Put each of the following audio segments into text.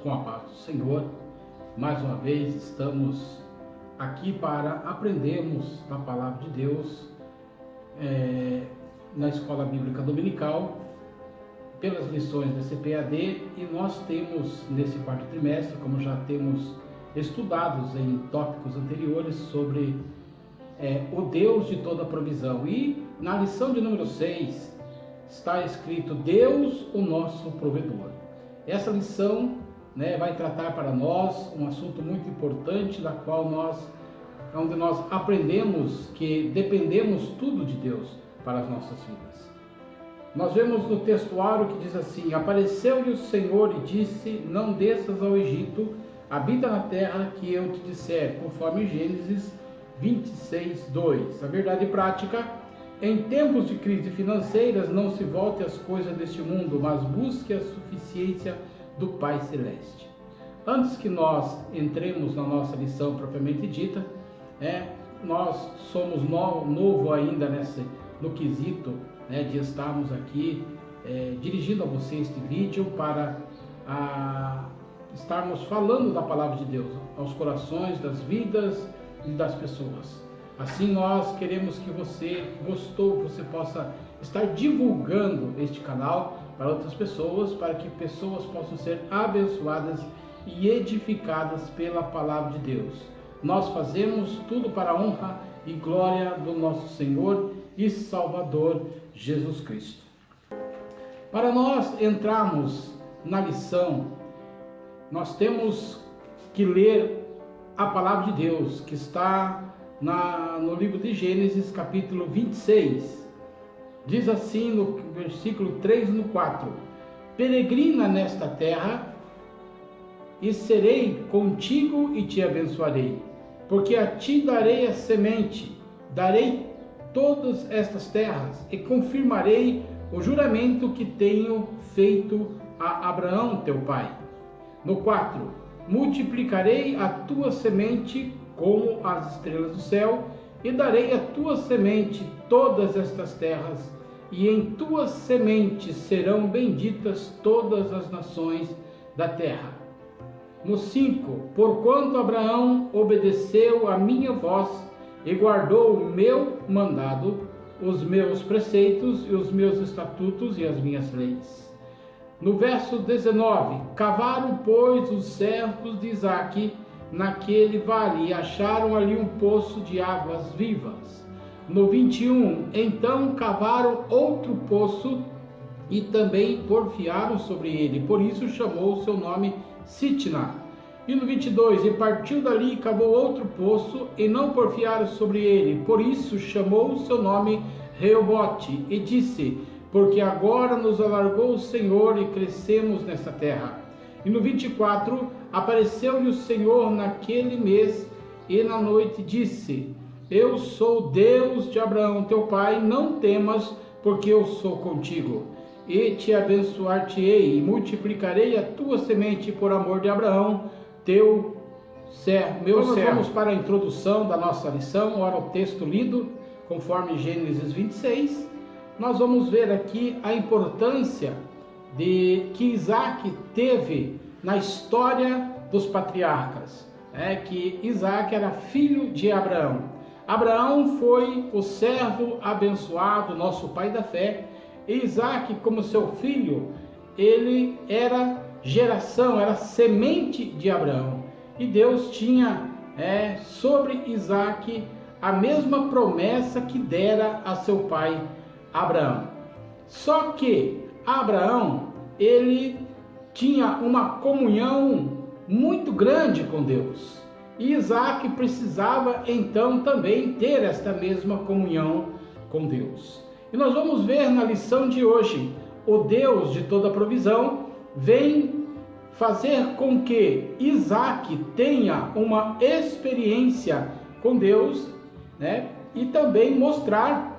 com a paz do Senhor. Mais uma vez estamos aqui para aprendermos da Palavra de Deus na Escola Bíblica Dominical, pelas lições da CPAD, e nós temos nesse quarto trimestre, como já temos estudados em tópicos anteriores, sobre o Deus de toda provisão. E na lição de número 6 está escrito: Deus, o nosso provedor. Essa lição vai tratar para nós um assunto muito importante, onde nós aprendemos que dependemos tudo de Deus para as nossas vidas. Nós vemos no textuário que diz assim: apareceu-lhe o Senhor e disse: não desças ao Egito, habita na terra que eu te disser, conforme Gênesis 26:2. A verdade prática: em tempos de crise financeiras, não se volte às coisas deste mundo, mas busque a suficiência do Pai Celeste. Antes que nós entremos na nossa lição propriamente dita, nós somos novo ainda no quesito de estarmos aqui dirigindo a você este vídeo para estarmos falando da Palavra de Deus aos corações, das vidas e das pessoas. Assim, nós queremos que você possa estar divulgando este canal para outras pessoas, para que pessoas possam ser abençoadas e edificadas pela Palavra de Deus. Nós fazemos tudo para a honra e glória do nosso Senhor e Salvador Jesus Cristo. Para nós entrarmos na lição, nós temos que ler a Palavra de Deus, que está no livro de Gênesis, capítulo 26. Diz assim no versículo 3 e no 4: peregrina nesta terra, e serei contigo e te abençoarei, porque a ti darei a semente, darei todas estas terras, e confirmarei o juramento que tenho feito a Abraão teu pai. No 4: multiplicarei a tua semente como as estrelas do céu, e darei à tua semente todas estas terras, e em tua semente serão benditas todas as nações da terra. No 5: porquanto Abraão obedeceu a minha voz e guardou o meu mandado, os meus preceitos e os meus estatutos e as minhas leis. No verso 19: cavaram, pois, os servos de Isaque naquele vale e acharam ali um poço de águas vivas. No 21: então cavaram outro poço e também porfiaram sobre ele, por isso chamou o seu nome Sitna. E no 22: e partiu dali e cavou outro poço e não porfiaram sobre ele, por isso chamou o seu nome Reobote, e disse: porque agora nos alargou o Senhor e crescemos nesta terra. E no 24: apareceu-lhe o Senhor naquele mês e na noite disse: eu sou Deus de Abraão teu pai, não temas, porque eu sou contigo, e te abençoar-te-ei, e multiplicarei a tua semente por amor de Abraão teu servo, meu servo. Vamos para a introdução da nossa lição. Ora, o texto lido conforme Gênesis 26, nós vamos ver aqui a importância que Isaque teve na história dos patriarcas, que Isaque era filho de Abraão. Abraão foi o servo abençoado, nosso pai da fé, e Isaque, como seu filho, ele era semente de Abraão, e Deus tinha sobre Isaque a mesma promessa que dera a seu pai Abraão. Só que Abraão, ele tinha uma comunhão muito grande com Deus, e Isaque precisava então também ter esta mesma comunhão com Deus. E nós vamos ver na lição de hoje: o Deus de toda provisão vem fazer com que Isaque tenha uma experiência com Deus, e também mostrar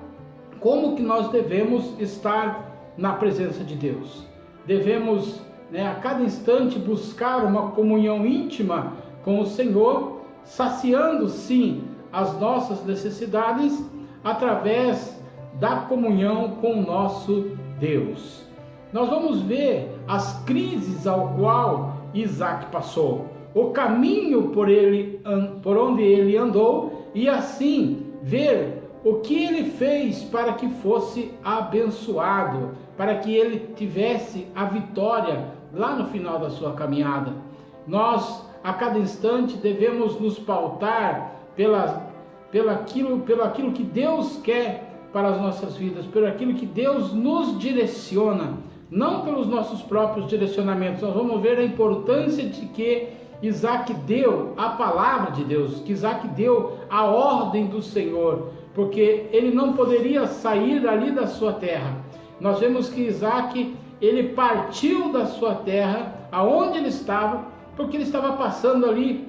como que nós devemos estar na presença de Deus. Devemos, a cada instante, buscar uma comunhão íntima com o Senhor, saciando sim as nossas necessidades através da comunhão com o nosso Deus. Nós vamos ver as crises ao qual Isaac passou, o caminho por onde ele andou, e assim ver o que ele fez para que fosse abençoado, para que ele tivesse a vitória lá no final da sua caminhada. Nós, a cada instante, devemos nos pautar pelo aquilo que Deus quer para as nossas vidas, pelo aquilo que Deus nos direciona, não pelos nossos próprios direcionamentos. Nós vamos ver a importância de que Isaac deu a palavra de Deus, que Isaac deu a ordem do Senhor, porque ele não poderia sair ali da sua terra. Nós vemos que Isaac, ele partiu da sua terra, aonde ele estava, porque ele estava passando ali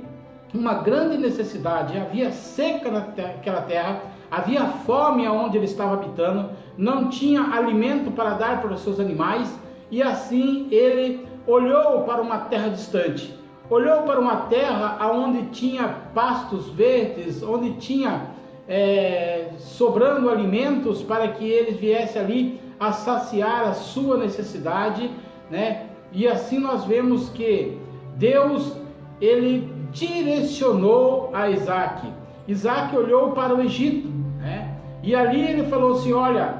uma grande necessidade. Havia seca naquela terra, havia fome aonde ele estava habitando, não tinha alimento para dar para os seus animais, e assim ele olhou para uma terra distante, olhou para uma terra onde tinha pastos verdes, onde tinha sobrando alimentos para que ele viesse ali a saciar a sua necessidade, né? E assim nós vemos que Deus, ele direcionou a Isaac. Isaac olhou para o Egito, né? E ali ele falou assim: olha,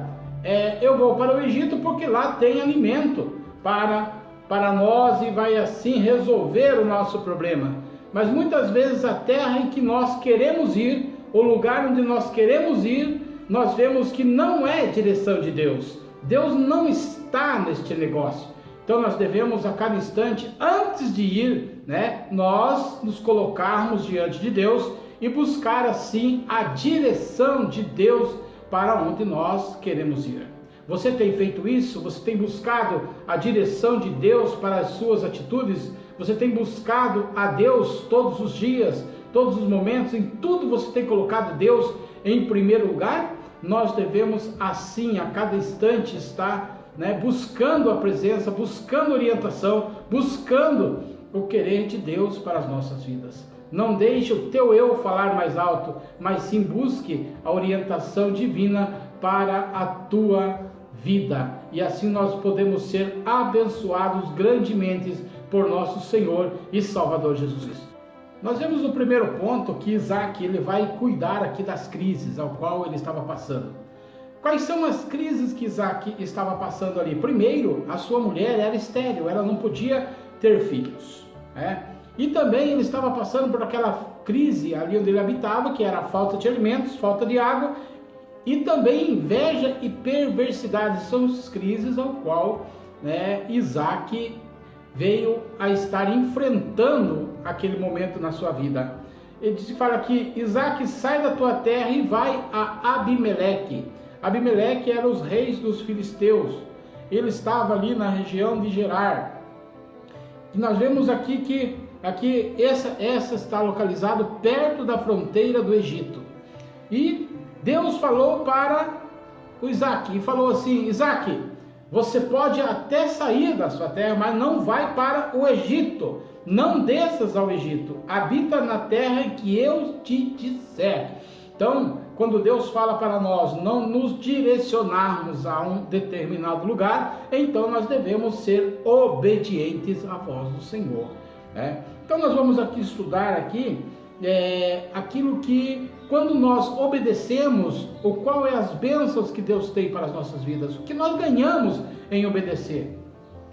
eu vou para o Egito porque lá tem alimento para nós e vai assim resolver o nosso problema. Mas muitas vezes a terra em que nós queremos ir, o lugar onde nós queremos ir, nós vemos que não é direção de Deus. Deus não está neste negócio. Então nós devemos a cada instante, antes de ir, né, nós nos colocarmos diante de Deus e buscar assim a direção de Deus para onde nós queremos ir. Você tem feito isso? Você tem buscado a direção de Deus para as suas atitudes? Você tem buscado a Deus todos os dias, todos os momentos, em tudo você tem colocado Deus em primeiro lugar? Nós devemos assim, a cada instante, estar, né, buscando a presença, buscando orientação, buscando o querer de Deus para as nossas vidas. Não deixe o teu eu falar mais alto, mas sim busque a orientação divina para a tua vida. E assim nós podemos ser abençoados grandemente por nosso Senhor e Salvador Jesus Cristo. Nós vemos no primeiro ponto que Isaac, ele vai cuidar aqui das crises ao qual ele estava passando. Quais são as crises que Isaac estava passando ali? Primeiro, a sua mulher era estéril, ela não podia ter filhos, né? E também ele estava passando por aquela crise ali onde ele habitava, que era a falta de alimentos, falta de água, e também inveja e perversidade. São as crises ao qual, né, Isaac veio a estar enfrentando aquele momento na sua vida. Ele fala que Isaac sai da tua terra e vai a Abimeleque. Abimeleque era os reis dos filisteus. Ele estava ali na região de Gerar. E nós vemos aqui que essa está localizado perto da fronteira do Egito. E Deus falou para o Isaac e falou assim: Isaac, você pode até sair da sua terra, mas não vai para o Egito. Não desças ao Egito. Habita na terra em que eu te disser. Então, quando Deus fala para nós não nos direcionarmos a um determinado lugar, então nós devemos ser obedientes à voz do Senhor, né? Então nós vamos aqui estudar aquilo que, quando nós obedecemos, qual é as bênçãos que Deus tem para as nossas vidas, o que nós ganhamos em obedecer.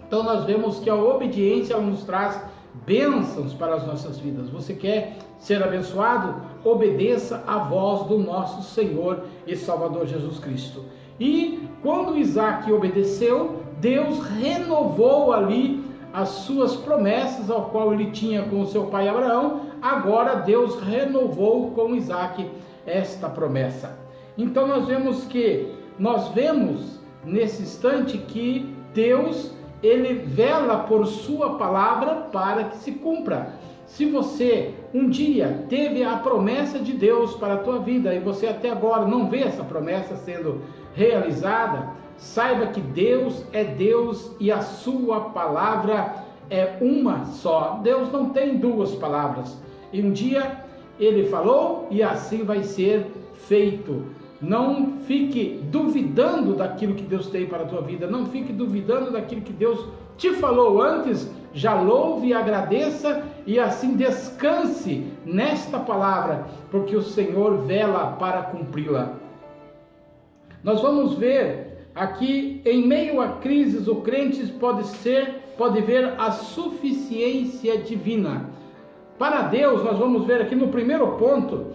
Então nós vemos que a obediência, ela nos traz bênçãos para as nossas vidas. Você quer ser abençoado? Obedeça à voz do nosso Senhor e Salvador Jesus Cristo. E quando Isaac obedeceu, Deus renovou ali as suas promessas, ao qual ele tinha com o seu pai Abraão. Agora Deus renovou com Isaac esta promessa. Então nós vemos nesse instante que Deus, ele vela por sua palavra para que se cumpra. Se você um dia teve a promessa de Deus para a tua vida e você até agora não vê essa promessa sendo realizada, saiba que Deus é Deus e a sua palavra é uma só. Deus não tem duas palavras. E um dia ele falou e assim vai ser feito. Não fique duvidando daquilo que Deus tem para a tua vida. Não fique duvidando daquilo que Deus te falou antes já louve e agradeça e assim descanse nesta palavra, porque o Senhor vela para cumpri-la. Nós vamos ver aqui, em meio a crises, o crente pode ver a suficiência divina. Para Deus, nós vamos ver aqui no primeiro ponto,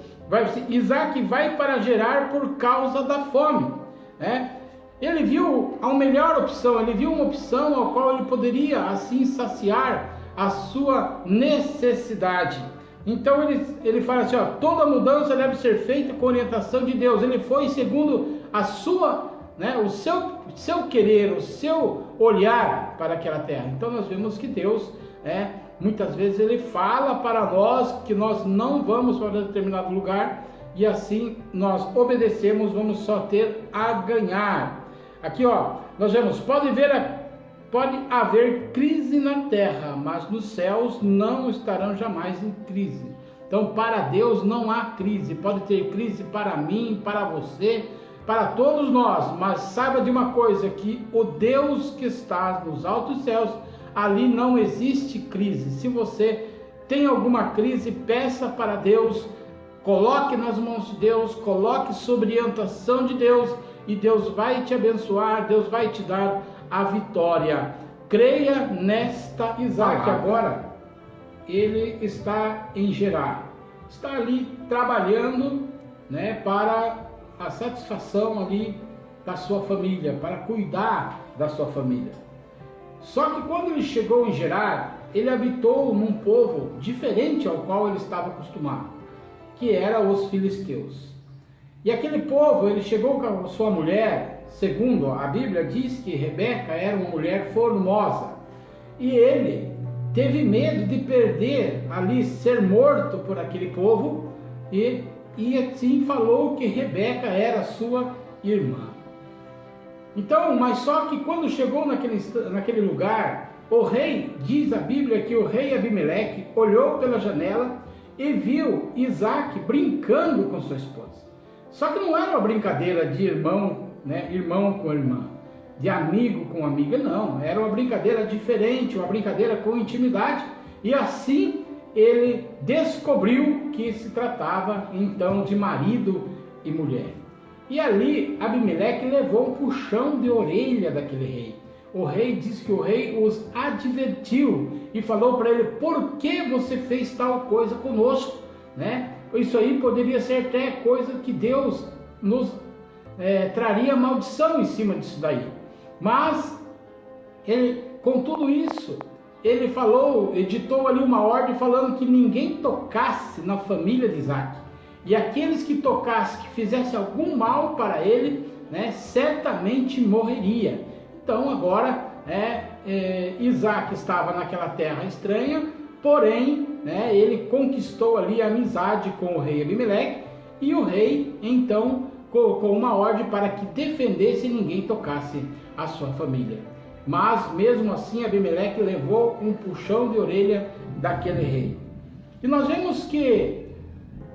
Isaac vai para Gerar por causa da fome, né? Ele viu a melhor opção, ele viu uma opção ao qual ele poderia assim saciar a sua necessidade. Então ele fala assim, toda mudança deve ser feita com orientação de Deus. Ele foi segundo a sua, o seu querer, o seu olhar para aquela terra. Então nós vemos que Deus, muitas vezes ele fala para nós que nós não vamos para determinado lugar e assim nós obedecemos, vamos só ter a ganhar. Aqui nós vemos, pode haver crise na terra, mas nos céus não estarão jamais em crise. Então para Deus não há crise. Pode ter crise para mim, para você, para todos nós, mas saiba de uma coisa, que o Deus que está nos altos céus, ali não existe crise. Se você tem alguma crise, peça para Deus, coloque nas mãos de Deus, coloque sob orientação de Deus, e Deus vai te abençoar, Deus vai te dar a vitória. Creia nesta Isaac. Agora, ele está em Gerar, está ali trabalhando, para a satisfação ali da sua família, para cuidar da sua família. Só que quando ele chegou em Gerar, ele habitou num povo diferente ao qual ele estava acostumado, que era os filisteus. E aquele povo, ele chegou com a sua mulher, segundo a Bíblia diz que Rebeca era uma mulher formosa, e ele teve medo de perder ali, ser morto por aquele povo, e assim falou que Rebeca era sua irmã. Então, mas só que quando chegou naquele lugar, o rei, diz a Bíblia que o rei Abimeleque olhou pela janela e viu Isaac brincando com sua esposa. Só que não era uma brincadeira de irmão, irmão com irmã, de amigo com amiga, não. Era uma brincadeira diferente, uma brincadeira com intimidade. E assim ele descobriu que se tratava então de marido e mulher. E ali Abimeleque levou um puxão de orelha daquele rei. O rei diz que o rei os advertiu e falou para ele: por que você fez tal coisa conosco, Isso aí poderia ser até coisa que Deus nos traria maldição em cima disso daí. Mas ele, com tudo isso, ele editou ali uma ordem falando que ninguém tocasse na família de Isaac. E aqueles que tocassem, que fizessem algum mal para ele, certamente morreria. Então agora Isaac estava naquela terra estranha, porém ele conquistou ali a amizade com o rei Abimeleque, e o rei então colocou uma ordem para que defendesse e ninguém tocasse a sua família. Mas mesmo assim Abimeleque levou um puxão de orelha daquele rei. E nós vemos que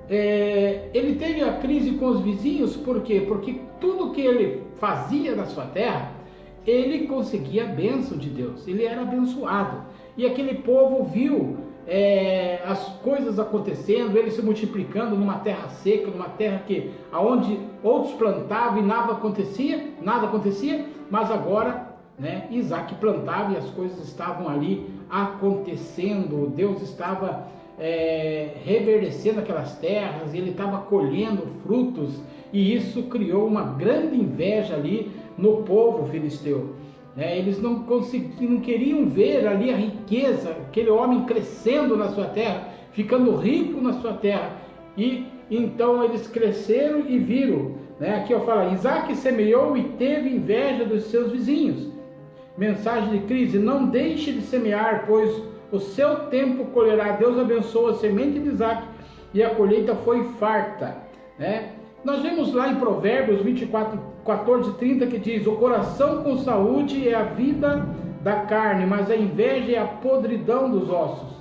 ele teve a crise com os vizinhos. Por quê? Porque tudo que ele fazia na sua terra, ele conseguia a bênção de Deus, ele era abençoado. E aquele povo viu as coisas acontecendo, ele se multiplicando numa terra seca, numa terra aonde outros plantavam e nada acontecia, mas agora Isaac plantava e as coisas estavam ali acontecendo. Deus estava reverdecendo aquelas terras, ele estava colhendo frutos, e isso criou uma grande inveja ali no povo filisteu. Eles não queriam ver ali a riqueza, aquele homem crescendo na sua terra, ficando rico na sua terra. E então eles cresceram e viram, aqui eu falo, Isaac semeou e teve inveja dos seus vizinhos. Mensagem de crise: não deixe de semear, pois o seu tempo colherá. Deus abençoou a semente de Isaac e a colheita foi farta. Nós vemos lá em Provérbios 24, 14 e 30 que diz: o coração com saúde é a vida da carne, mas a inveja é a podridão dos ossos.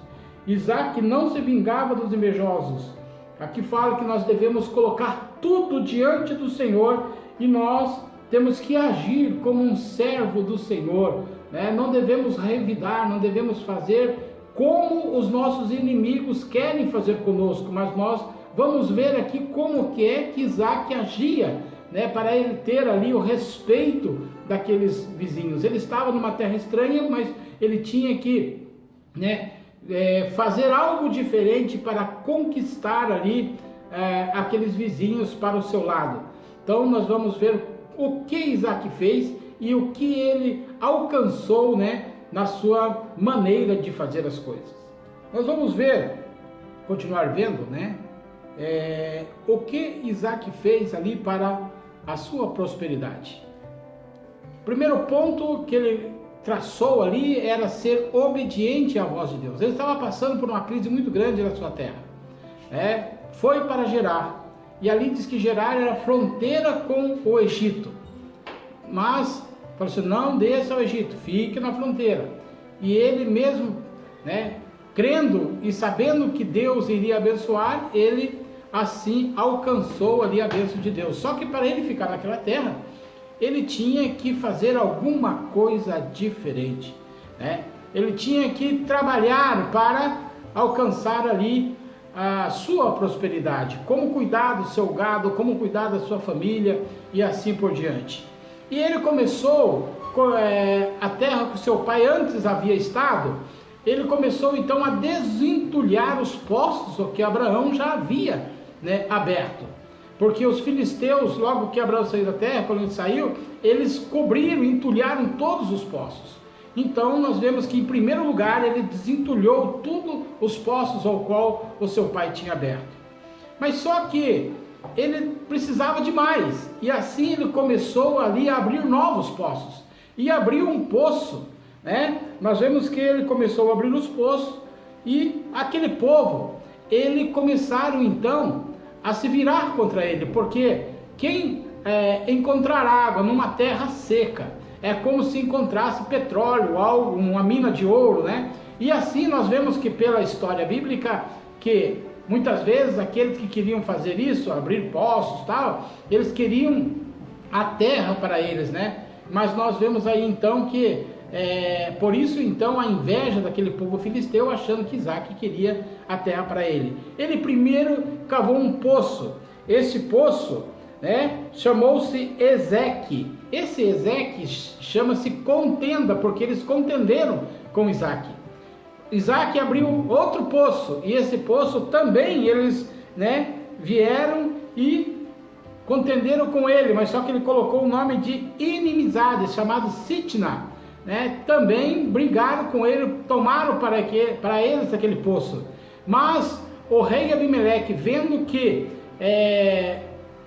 Isaac não se vingava dos invejosos. Aqui fala que nós devemos colocar tudo diante do Senhor, e nós temos que agir como um servo do Senhor, né? Não devemos revidar, não devemos fazer como os nossos inimigos querem fazer conosco, mas nós vamos ver aqui como que é que Isaac agia, né? Para ele ter ali o respeito daqueles vizinhos. Ele estava numa terra estranha, mas ele tinha que, né, fazer algo diferente para conquistar ali aqueles vizinhos para o seu lado. Então nós vamos ver o que Isaac fez e o que ele alcançou, né, na sua maneira de fazer as coisas. Nós vamos continuar vendo, né, o que Isaac fez ali para a sua prosperidade. O primeiro ponto que ele traçou ali era ser obediente à voz de Deus. Ele estava passando por uma crise muito grande na sua terra. Foi para Gerar, e ali diz que Gerar era fronteira com o Egito, mas falou assim: não desça ao Egito, fique na fronteira. E ele mesmo, né, crendo e sabendo que Deus iria abençoar, ele assim alcançou ali a bênção de Deus. Só que para ele ficar naquela terra, ele tinha que fazer alguma coisa diferente, né? Ele tinha que trabalhar para alcançar ali a sua prosperidade, como cuidar do seu gado, como cuidar da sua família e assim por diante. E ele começou a terra que o seu pai antes havia estado, ele começou então a desentulhar os poços que Abraão já havia, né, aberto. Porque os filisteus, logo que Abraão saiu da terra, quando ele saiu, eles cobriram, entulharam todos os poços. Então nós vemos que em primeiro lugar ele desentulhou todos os poços ao qual o seu pai tinha aberto. Mas só que ele precisava de mais, e assim ele começou ali a abrir novos poços, e abriu um poço, né? Nós vemos que ele começou a abrir os poços, e aquele povo, eles começaram então a se virar contra ele, porque quem encontrar água numa terra seca é como se encontrasse petróleo, uma mina de ouro, né? E assim nós vemos que pela história bíblica, que muitas vezes aqueles que queriam fazer isso, abrir poços, tal, eles queriam a terra para eles, né? Mas nós vemos aí então que, por isso então a inveja daquele povo filisteu, achando que Isaac queria a terra para ele. Ele primeiro cavou um poço. Esse poço, né, chamou-se Ezeque. Esse Ezeque chama-se contenda, porque eles contenderam com Isaac. Isaac abriu outro poço, e esse poço também eles, né, vieram e contenderam com ele, mas só que ele colocou o nome de inimizade, chamado Sitna, né? Também brigaram com ele, tomaram para eles aquele poço. Mas o rei Abimeleque, vendo que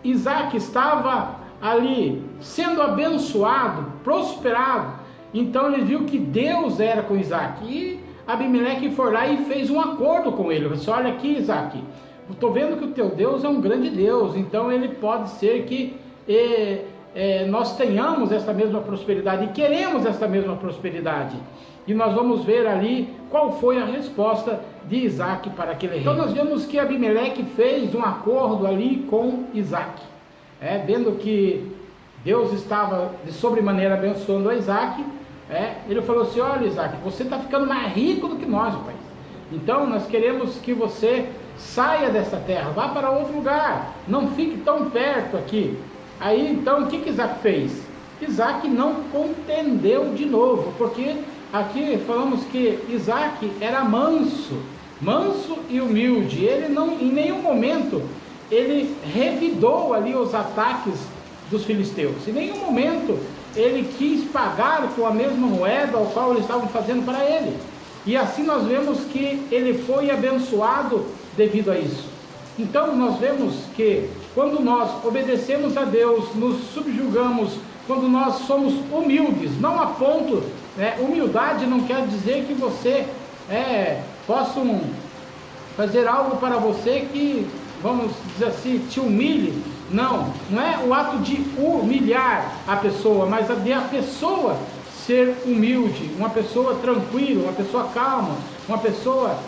Isaac estava ali sendo abençoado, prosperado, então ele viu que Deus era com Isaac, e Abimeleque foi lá e fez um acordo com ele. Ele disse: olha aqui, Isaac, estou vendo que o teu Deus é um grande Deus, então ele pode ser que nós tenhamos essa mesma prosperidade, e queremos essa mesma prosperidade. E nós vamos ver ali qual foi a resposta de Isaac para aquele rei. Então nós vemos que Abimeleque fez um acordo ali com Isaac, vendo que Deus estava de sobremaneira abençoando a Isaac, ele falou assim: olha, Isaac, você está ficando mais rico do que nós, pai. Então nós queremos que você saia dessa terra, vá para outro lugar, não fique tão perto aqui. Aí então o que Isaac fez? Isaac não contendeu de novo, porque aqui falamos que Isaac era manso e humilde. Ele não, em nenhum momento, ele revidou ali os ataques dos filisteus. Em nenhum momento ele quis pagar com a mesma moeda ao qual eles estavam fazendo para ele. E assim nós vemos que ele foi abençoado devido a isso. Então nós vemos que quando nós obedecemos a Deus, nos subjugamos, quando nós somos humildes, não a ponto, humildade não quer dizer que você possa fazer algo para você que, vamos dizer assim, te humilhe. Não é o ato de humilhar a pessoa, mas de a pessoa ser humilde, uma pessoa tranquila, uma pessoa calma, uma pessoa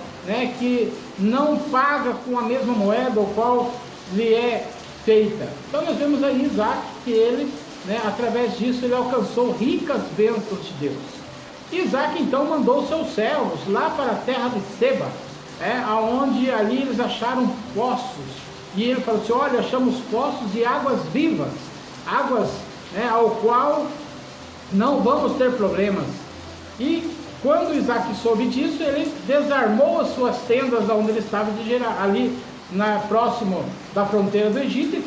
que não paga com a mesma moeda ao qual lhe é feita. Então nós vemos aí Isaac, que ele né, através disso ele alcançou ricas bênçãos de Deus. Isaac então mandou seus servos lá para a terra de Seba, aonde ali eles acharam poços, e ele falou assim: olha, achamos poços de águas vivas, águas, ao qual não vamos ter problemas. E quando Isaac soube disso, ele desarmou as suas tendas onde ele estava de Gerar, ali próximo da fronteira do Egito, e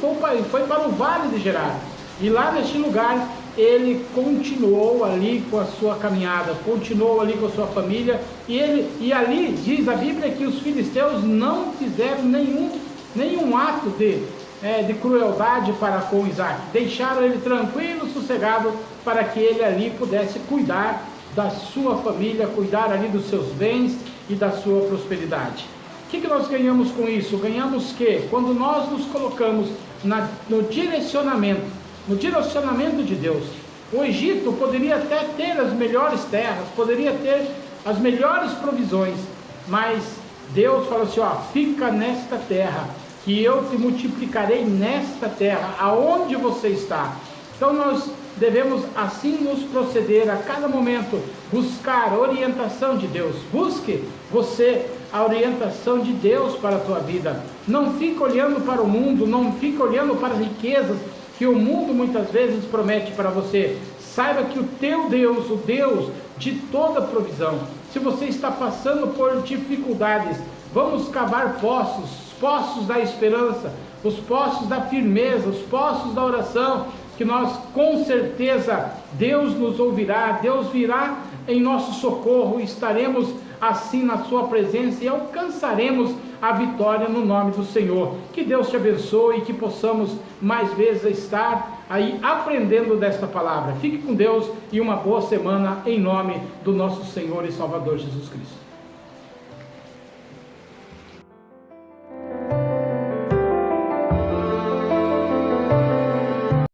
foi para o vale de Gerar. E lá neste lugar ele continuou ali com a sua caminhada, continuou ali com a sua família, e ali diz a Bíblia que os filisteus não fizeram nenhum ato de crueldade para com Isaac, deixaram ele tranquilo, sossegado, para que ele ali pudesse cuidar da sua família, cuidar ali dos seus bens e da sua prosperidade. O que nós ganhamos com isso? Ganhamos que quando nós nos colocamos no direcionamento de Deus, o Egito poderia até ter as melhores terras, poderia ter as melhores provisões, mas Deus falou assim: fica nesta terra, que eu te multiplicarei nesta terra, aonde você está. Então nós devemos assim nos proceder a cada momento, buscar a orientação de Deus. Busque você a orientação de Deus para a tua vida. Não fique olhando para o mundo, não fique olhando para as riquezas que o mundo muitas vezes promete para você. Saiba que o teu Deus, o Deus de toda provisão, se você está passando por dificuldades, vamos cavar poços da esperança, os poços da firmeza, os poços da oração, que nós com certeza Deus nos ouvirá, Deus virá em nosso socorro, estaremos assim na sua presença e alcançaremos a vitória no nome do Senhor. Que Deus te abençoe e que possamos mais vezes estar aí aprendendo desta palavra. Fique com Deus e uma boa semana em nome do nosso Senhor e Salvador Jesus Cristo.